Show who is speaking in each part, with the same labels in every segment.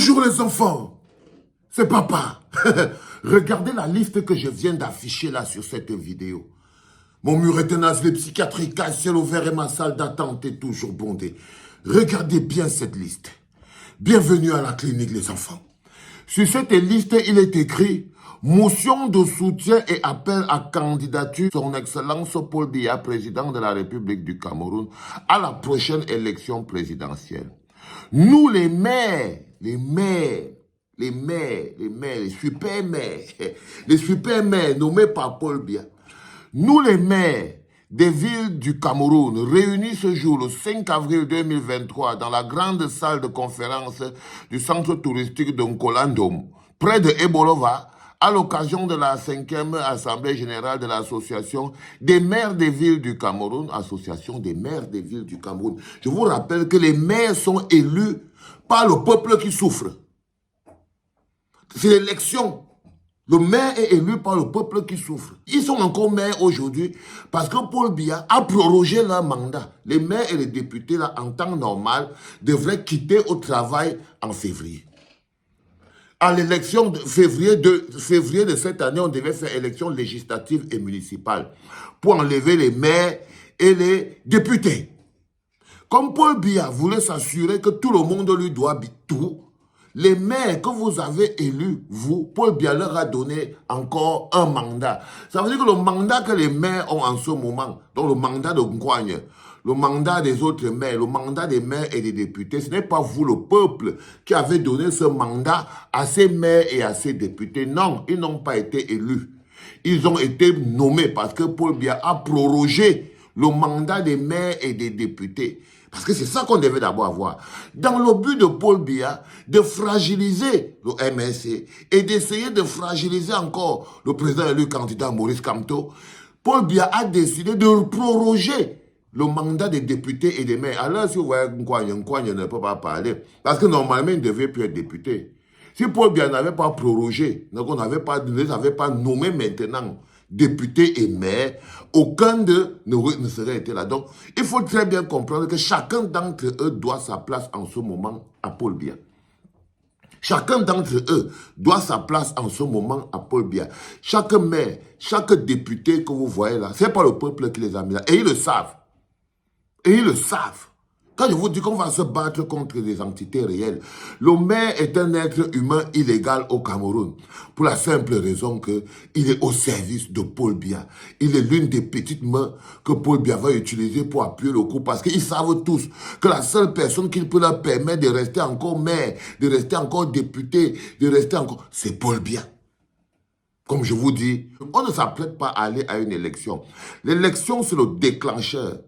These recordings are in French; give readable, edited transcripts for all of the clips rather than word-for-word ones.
Speaker 1: Bonjour les enfants, c'est papa. Regardez la liste que je viens d'afficher là sur cette vidéo. Mon mur est un asile psychiatrique, un ciel ouvert et ma salle d'attente est toujours bondée. Regardez bien cette liste. Bienvenue à la clinique les enfants. Sur cette liste, il est écrit « Motion de soutien et appel à candidature son Excellence Paul Biya, président de la République du Cameroun, à la prochaine élection présidentielle. » Nous les maires, les super maires nommés par Paul Biya, nous les maires des villes du Cameroun réunis ce jour, le 5 avril 2023, dans la grande salle de conférence du centre touristique de Nkolandom, près de Ebolova, à l'occasion de la 5e Assemblée générale de l'Association des maires des villes du Cameroun, Association des maires des villes du Cameroun. Je vous rappelle que les maires sont élus par le peuple qui souffre. C'est l'élection. Le maire est élu par le peuple qui souffre. Ils sont encore maires aujourd'hui parce que Paul Biya a prorogé leur mandat. Les maires et les députés, là, en temps normal, devraient quitter au travail en février. À l'élection de février de cette année, on devait faire élection législative et municipale pour enlever les maires et les députés. Comme Paul Biya voulait s'assurer que tout le monde lui doit tout, les maires que vous avez élus, vous, Paul Biya leur a donné encore un mandat. Ça veut dire que le mandat que les maires ont en ce moment, donc le mandat de Nkwagne, le mandat des autres maires, le mandat des maires et des députés, ce n'est pas vous, le peuple, qui avez donné ce mandat à ces maires et à ces députés. Non, ils n'ont pas été élus. Ils ont été nommés parce que Paul Biya a prorogé le mandat des maires et des députés. Parce que c'est ça qu'on devait d'abord avoir. Dans le but de Paul Biya, de fragiliser le MSC et d'essayer de fragiliser encore le président élu candidat Maurice Kamto, Paul Biya a décidé de proroger le mandat des députés et des maires. Alors, si vous voyez Nkwagne ne peut pas parler, parce que normalement, il ne devait plus être député. Si Paul Biya n'avait pas prorogé, donc on ne les avait pas nommés maintenant députés et maires, aucun d'eux ne serait été là. Donc, il faut très bien comprendre que chacun d'entre eux doit sa place en ce moment à Paul Biya. Chacun d'entre eux doit sa place en ce moment à Paul Biya. Chaque maire, chaque député que vous voyez là, ce n'est pas le peuple qui les a mis là. Et ils le savent. Et ils le savent. Quand je vous dis qu'on va se battre contre des entités réelles, le maire est un être humain illégal au Cameroun. Pour la simple raison qu'il est au service de Paul Biya. Il est l'une des petites mains que Paul Biya va utiliser pour appuyer le coup. Parce qu'ils savent tous que la seule personne qui peut leur permettre de rester encore maire, de rester encore député, de rester encore... c'est Paul Biya. Comme je vous dis, on ne s'apprête pas à aller à une élection. L'élection, c'est le déclencheur.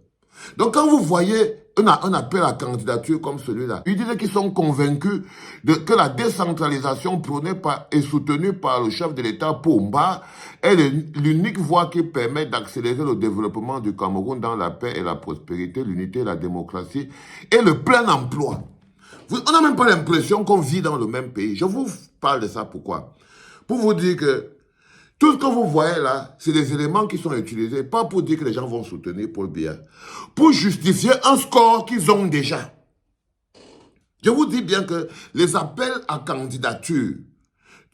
Speaker 1: Donc quand vous voyez un appel à candidature comme celui-là, ils disent qu'ils sont convaincus que la décentralisation prônée et soutenue par le chef de l'État Pomba est l'unique voie qui permet d'accélérer le développement du Cameroun dans la paix et la prospérité, l'unité, la démocratie et le plein emploi. On n'a même pas l'impression qu'on vit dans le même pays. Je vous parle de ça pourquoi? Pour vous dire que tout ce que vous voyez là, c'est des éléments qui sont utilisés, pas pour dire que les gens vont soutenir Paul Biya, pour justifier un score qu'ils ont déjà. Je vous dis bien que les appels à candidature,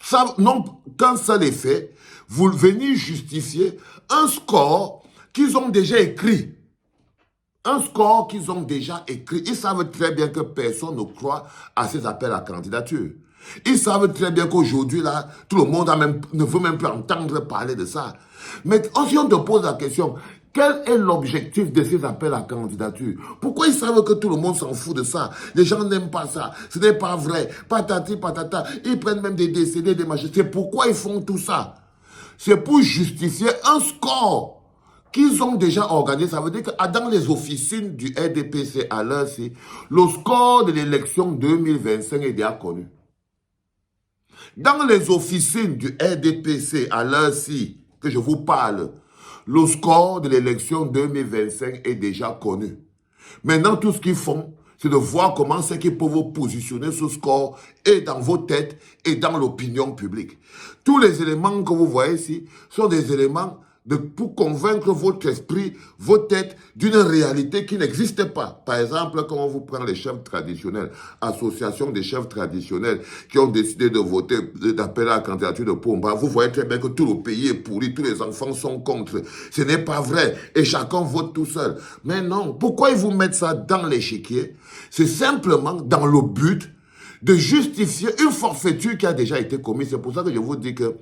Speaker 1: ça n'ont qu'un seul effet, vous venez justifier un score qu'ils ont déjà écrit. Un score qu'ils ont déjà écrit. Ils savent très bien que personne ne croit à ces appels à candidature. Ils savent très bien qu'aujourd'hui, là, tout le monde ne veut même plus entendre parler de ça. Mais si on te pose la question, quel est l'objectif de ces appels à candidature? Pourquoi ils savent que tout le monde s'en fout de ça? Les gens n'aiment pas ça. Ce n'est pas vrai. Patati, patata. Ils prennent même des décédés, des machins. C'est pourquoi ils font tout ça. C'est pour justifier un score qu'ils ont déjà organisé. Ça veut dire que dans les officines du RDPC à l'heure-ci, le score de l'élection 2025 est déjà connu. Dans les officines du RDPC à l'heure-ci que je vous parle, le score de l'élection 2025 est déjà connu. Maintenant, tout ce qu'ils font, c'est de voir comment c'est qu'ils peuvent positionner ce score et dans vos têtes et dans l'opinion publique. Tous les éléments que vous voyez ici sont des éléments pour convaincre votre esprit, votre tête d'une réalité qui n'existe pas. Par exemple, quand on vous prend les chefs traditionnels, association des chefs traditionnels qui ont décidé de voter, d'appeler à la candidature de Pomba, vous voyez très bien que tout le pays est pourri, tous les enfants sont contre. Ce n'est pas vrai et chacun vote tout seul. Mais non, pourquoi ils vous mettent ça dans l'échiquier? C'est simplement dans le but de justifier une forfaiture qui a déjà été commise. C'est pour ça que je vous dis que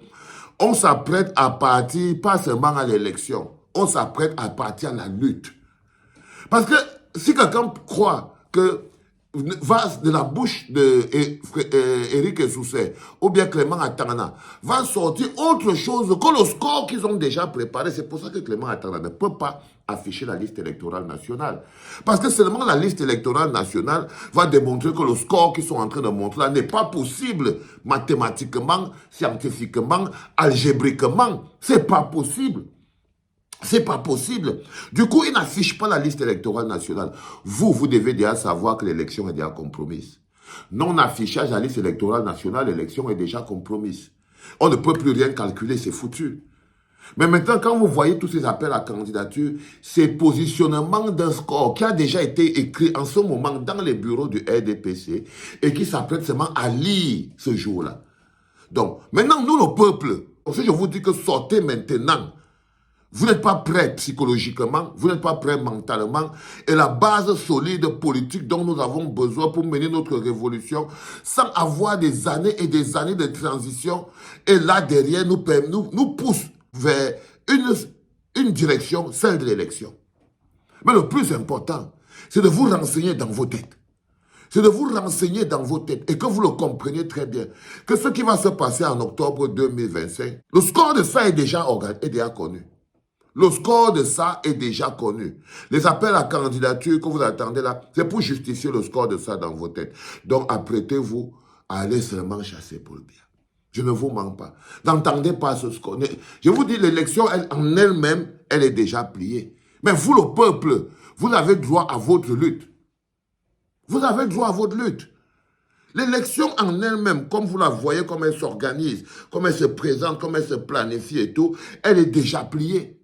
Speaker 1: on s'apprête à partir, pas seulement à l'élection, on s'apprête à partir à la lutte. Parce que si quelqu'un croit que va de la bouche d'Éric Sousset ou bien Clément Atangana va sortir autre chose que le score qu'ils ont déjà préparé. C'est pour ça que Clément Atangana ne peut pas afficher la liste électorale nationale. Parce que seulement la liste électorale nationale va démontrer que le score qu'ils sont en train de montrer là n'est pas possible mathématiquement, scientifiquement, algébriquement. C'est pas possible. C'est pas possible. Du coup, ils n'affichent pas la liste électorale nationale. Vous devez déjà savoir que l'élection est déjà compromise. Non-affichage de la liste électorale nationale, l'élection est déjà compromise. On ne peut plus rien calculer, c'est foutu. Mais maintenant, quand vous voyez tous ces appels à candidature, ces positionnements d'un score qui a déjà été écrit en ce moment dans les bureaux du RDPC et qui s'apprête seulement à lire ce jour-là. Donc, maintenant, nous, le peuple, si je vous dis que sortez maintenant, vous n'êtes pas prêt psychologiquement, vous n'êtes pas prêt mentalement. Et la base solide politique dont nous avons besoin pour mener notre révolution, sans avoir des années et des années de transition, et là derrière nous pousse vers une direction, celle de l'élection. Mais le plus important, c'est de vous renseigner dans vos têtes. C'est de vous renseigner dans vos têtes et que vous le compreniez très bien. Que ce qui va se passer en octobre 2025, le score de ça est déjà connu. Le score de ça est déjà connu. Les appels à candidature que vous attendez là, c'est pour justifier le score de ça dans vos têtes. Donc, apprêtez-vous à aller seulement chasser Paul Biya. Je ne vous mens pas. N'entendez pas ce score. Je vous dis, l'élection en elle-même, elle est déjà pliée. Mais vous, le peuple, vous avez droit à votre lutte. Vous avez droit à votre lutte. L'élection en elle-même, comme vous la voyez, comme elle s'organise, comme elle se présente, comme elle se planifie et tout, elle est déjà pliée.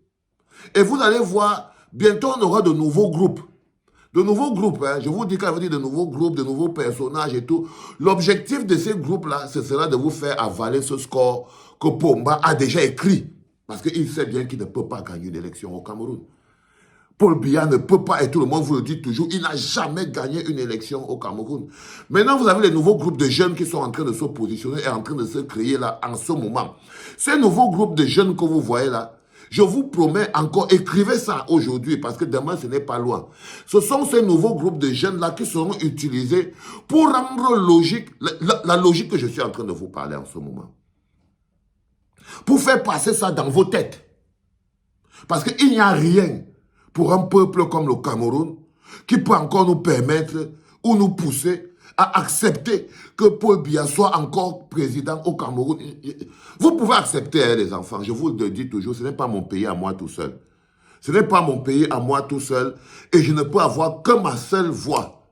Speaker 1: Et vous allez voir, bientôt on aura de nouveaux groupes. De nouveaux groupes, hein. Je vous dis quand je dis de nouveaux groupes, de nouveaux personnages et tout. L'objectif de ces groupes-là, ce sera de vous faire avaler ce score que Pomba a déjà écrit. Parce qu'il sait bien qu'il ne peut pas gagner une élection au Cameroun. Paul Biya ne peut pas, et tout le monde vous le dit toujours, il n'a jamais gagné une élection au Cameroun. Maintenant, vous avez les nouveaux groupes de jeunes qui sont en train de se positionner et en train de se créer là en ce moment. Ces nouveaux groupes de jeunes que vous voyez là, je vous promets encore, écrivez ça aujourd'hui parce que demain ce n'est pas loin. Ce sont ces nouveaux groupes de jeunes-là qui seront utilisés pour rendre logique, la logique que je suis en train de vous parler en ce moment. Pour faire passer ça dans vos têtes. Parce qu'il n'y a rien pour un peuple comme le Cameroun qui peut encore nous permettre ou nous pousser à accepter que Paul Biya soit encore président au Cameroun. Vous pouvez accepter, hein, les enfants, je vous le dis toujours, ce n'est pas mon pays à moi tout seul. Ce n'est pas mon pays à moi tout seul et je ne peux avoir que ma seule voix.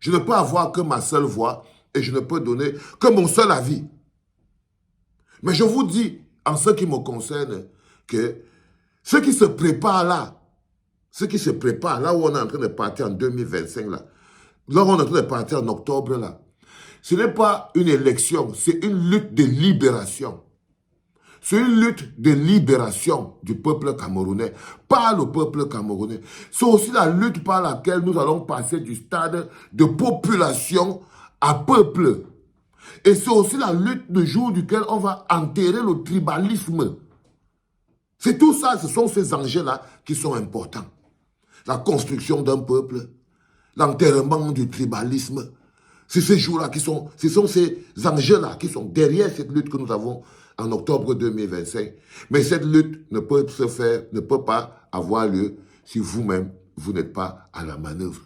Speaker 1: Je ne peux avoir que ma seule voix et je ne peux donner que mon seul avis. Mais je vous dis, en ce qui me concerne, que ce qui se prépare là où on est en train de partir en 2025 là, là où on est en train de partir en octobre là, ce n'est pas une élection, c'est une lutte de libération. C'est une lutte de libération du peuple camerounais, par le peuple camerounais. C'est aussi la lutte par laquelle nous allons passer du stade de population à peuple. Et c'est aussi la lutte le jour duquel on va enterrer le tribalisme. C'est tout ça, ce sont ces enjeux-là qui sont importants. La construction d'un peuple, l'enterrement du tribalisme. C'est ces jours-là ce sont ces enjeux-là qui sont derrière cette lutte que nous avons en octobre 2025. Mais cette lutte ne peut se faire, ne peut pas avoir lieu si vous-même, vous n'êtes pas à la manœuvre.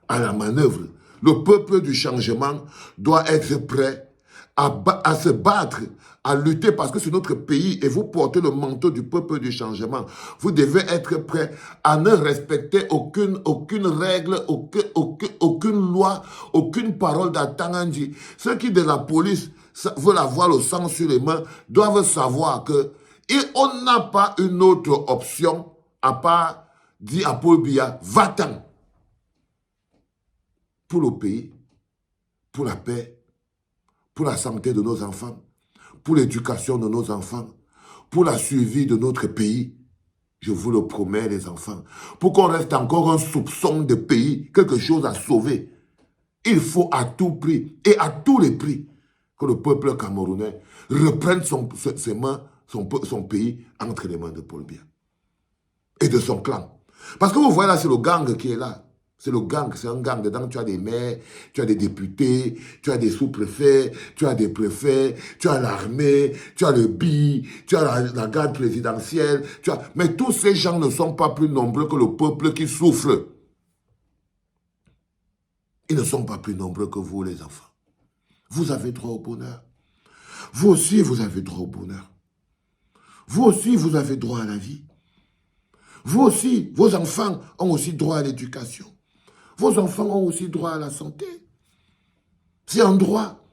Speaker 1: À la manœuvre. Le peuple du changement doit être prêt à se battre, à lutter parce que c'est notre pays et vous portez le manteau du peuple du changement. Vous devez être prêt à ne respecter aucune règle, aucune loi, aucune parole d'Atangandi. Ceux qui de la police veulent avoir le sang sur les mains doivent savoir que Et on n'a pas une autre option à part dire à Paul Biya, va-t'en. Pour le pays, pour la paix, pour la santé de nos enfants, pour l'éducation de nos enfants, pour la survie de notre pays. Je vous le promets, les enfants. Pour qu'on reste encore un soupçon de pays, quelque chose à sauver, il faut à tout prix et à tous les prix que le peuple camerounais reprenne son pays entre les mains de Paul Biya et de son clan. Parce que vous voyez là, c'est le gang qui est là. C'est le gang, c'est un gang. Dedans, tu as des maires, tu as des députés, tu as des sous-préfets, tu as des préfets, tu as l'armée, tu as le BI, tu as la garde présidentielle. Mais tous ces gens ne sont pas plus nombreux que le peuple qui souffle. Ils ne sont pas plus nombreux que vous, les enfants. Vous avez droit au bonheur. Vous aussi, vous avez droit au bonheur. Vous aussi, vous avez droit à la vie. Vous aussi, vos enfants ont aussi droit à l'éducation. Vos enfants ont aussi droit à la santé. C'est un droit.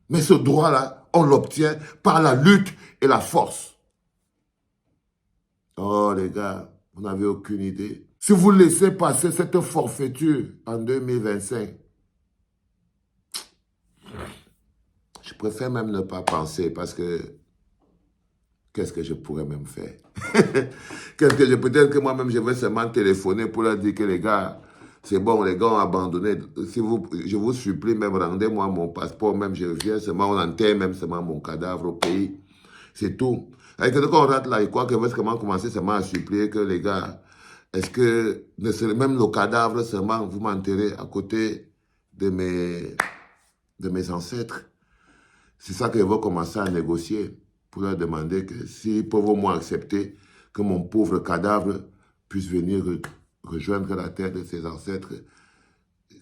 Speaker 1: Mais ce droit-là, on l'obtient par la lutte et la force. Oh les gars, vous n'avez aucune idée. Si vous laissez passer cette forfaiture en 2025, je préfère même ne pas penser parce que qu'est-ce que je pourrais même faire? Peut-être que moi-même, je vais seulement téléphoner pour leur dire que les gars, c'est bon, les gars ont abandonné. Je vous supplie, même rendez-moi mon passeport, même je viens seulement, on enterre même seulement mon cadavre au pays. C'est tout. Avec que quand on rentre là, je crois que va commencer seulement à supplier que les gars, est-ce que même le cadavre seulement, vous m'enterrez à côté de mes ancêtres? C'est ça que je vais commencer à négocier pour leur demander que s'ils peuvent au moins accepter que mon pauvre cadavre puisse venir rejoindre la terre de ses ancêtres.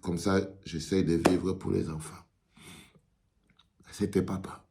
Speaker 1: Comme ça, j'essaye de vivre pour les enfants. C'était papa.